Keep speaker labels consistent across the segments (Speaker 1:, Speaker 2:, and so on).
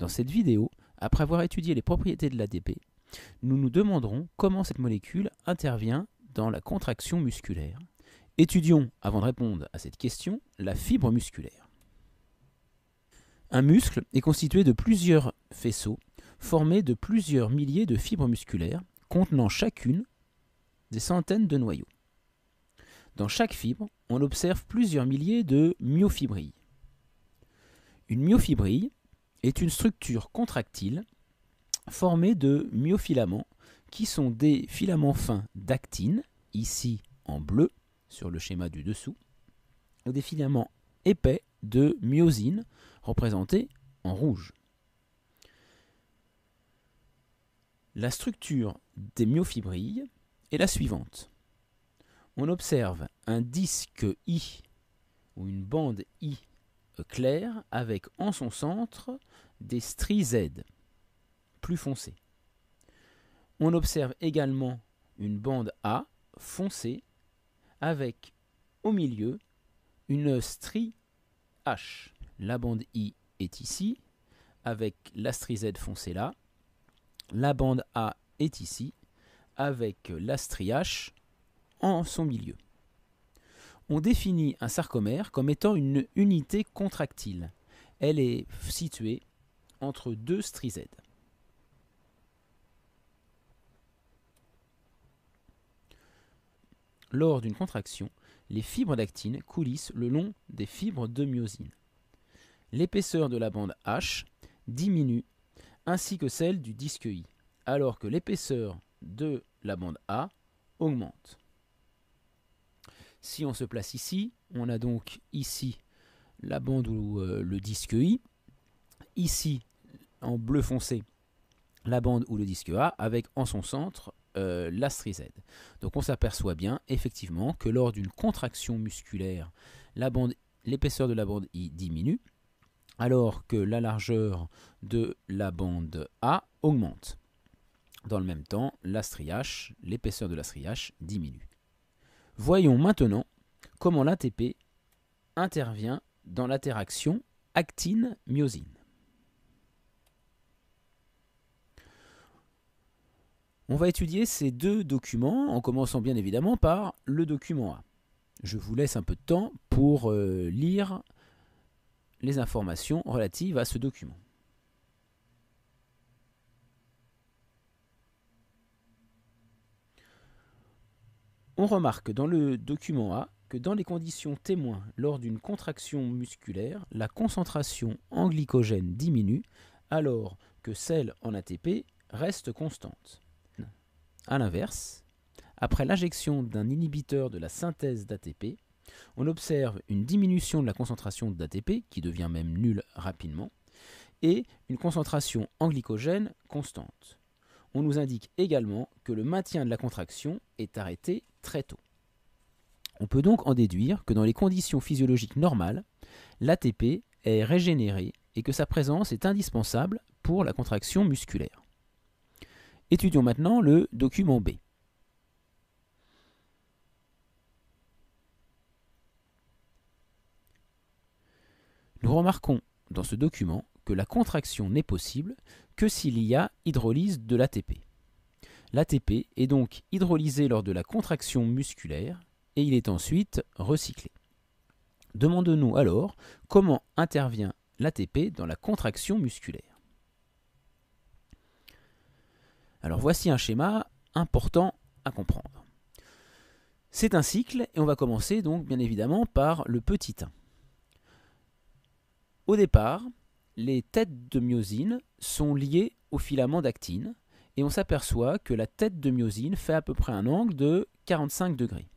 Speaker 1: Dans cette vidéo, après avoir étudié les propriétés de l'ATP, nous nous demanderons comment cette molécule intervient dans la contraction musculaire. Étudions, avant de répondre à cette question, la fibre musculaire. Un muscle est constitué de plusieurs faisceaux formés de plusieurs milliers de fibres musculaires contenant chacune des centaines de noyaux. Dans chaque fibre, on observe plusieurs milliers de myofibrilles. Une myofibrille est une structure contractile formée de myofilaments qui sont des filaments fins d'actine, ici en bleu sur le schéma du dessous, et des filaments épais de myosine représentés en rouge. La structure des myofibrilles est la suivante. On observe un disque I ou une bande I claire avec en son centre des stries Z plus foncées. On observe également une bande A foncée avec au milieu une strie H. La bande I est ici avec la strie Z foncée là. La bande A est ici avec la strie H en son milieu. On définit un sarcomère comme étant une unité contractile. Elle est située entre deux stries Z. Lors d'une contraction, les fibres d'actine coulissent le long des fibres de myosine. L'épaisseur de la bande H diminue ainsi que celle du disque I, alors que l'épaisseur de la bande A augmente. Si on se place ici, on a donc ici la bande ou le disque I, ici en bleu foncé la bande ou le disque A, avec en son centre la strie Z. Donc on s'aperçoit bien effectivement que lors d'une contraction musculaire, l'épaisseur de la bande I diminue, alors que la largeur de la bande A augmente. Dans le même temps, la strie H, l'épaisseur de la strie H diminue. Voyons maintenant comment l'ATP intervient dans l'interaction actine-myosine. On va étudier ces deux documents en commençant bien évidemment par le document A. Je vous laisse un peu de temps pour lire les informations relatives à ce document. On remarque dans le document A que dans les conditions témoins lors d'une contraction musculaire, la concentration en glycogène diminue alors que celle en ATP reste constante. A l'inverse, après l'injection d'un inhibiteur de la synthèse d'ATP, on observe une diminution de la concentration d'ATP qui devient même nulle rapidement et une concentration en glycogène constante. On nous indique également que le maintien de la contraction est arrêté très tôt. On peut donc en déduire que dans les conditions physiologiques normales, l'ATP est régénéré et que sa présence est indispensable pour la contraction musculaire. Étudions maintenant le document B. Nous remarquons dans ce document que la contraction n'est possible que s'il y a hydrolyse de l'ATP. L'ATP est donc hydrolysé lors de la contraction musculaire et il est ensuite recyclé. Demandons-nous alors comment intervient l'ATP dans la contraction musculaire. Alors voici un schéma important à comprendre. C'est un cycle et on va commencer donc bien évidemment par le petit 1. Au départ, les têtes de myosine sont liées au filament d'actine et on s'aperçoit que la tête de myosine fait à peu près un angle de 45 degrés.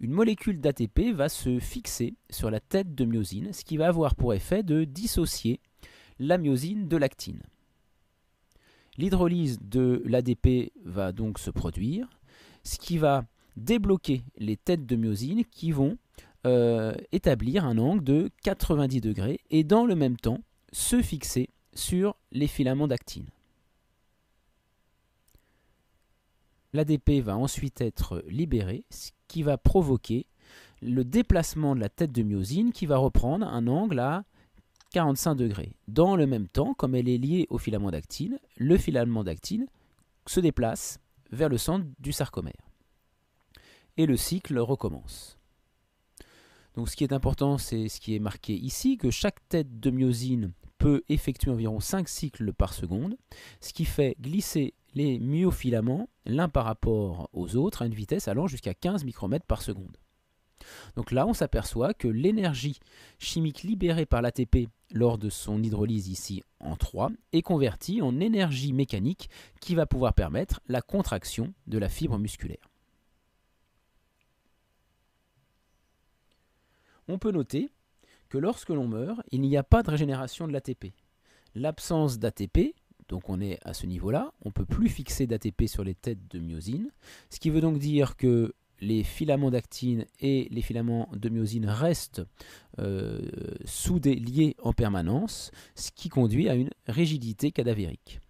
Speaker 1: Une molécule d'ATP va se fixer sur la tête de myosine, ce qui va avoir pour effet de dissocier la myosine de l'actine. L'hydrolyse de l'ADP va donc se produire, ce qui va débloquer les têtes de myosine qui vont établir un angle de 90 degrés et dans le même temps se fixer sur les filaments d'actine. L'ADP va ensuite être libéré, ce qui va provoquer le déplacement de la tête de myosine qui va reprendre un angle à 45 degrés. Dans le même temps, comme elle est liée au filament d'actine, le filament d'actine se déplace vers le centre du sarcomère. Et le cycle recommence. Donc ce qui est important, c'est ce qui est marqué ici, que chaque tête de myosine peut effectuer environ 5 cycles par seconde, ce qui fait glisser les myofilaments l'un par rapport aux autres à une vitesse allant jusqu'à 15 micromètres par seconde. Donc là, on s'aperçoit que l'énergie chimique libérée par l'ATP lors de son hydrolyse ici en 3 est convertie en énergie mécanique qui va pouvoir permettre la contraction de la fibre musculaire. On peut noter que lorsque l'on meurt, il n'y a pas de régénération de l'ATP. L'absence d'ATP, donc on est à ce niveau-là, on ne peut plus fixer d'ATP sur les têtes de myosine, ce qui veut donc dire que les filaments d'actine et les filaments de myosine restent soudés, liés en permanence, ce qui conduit à une rigidité cadavérique.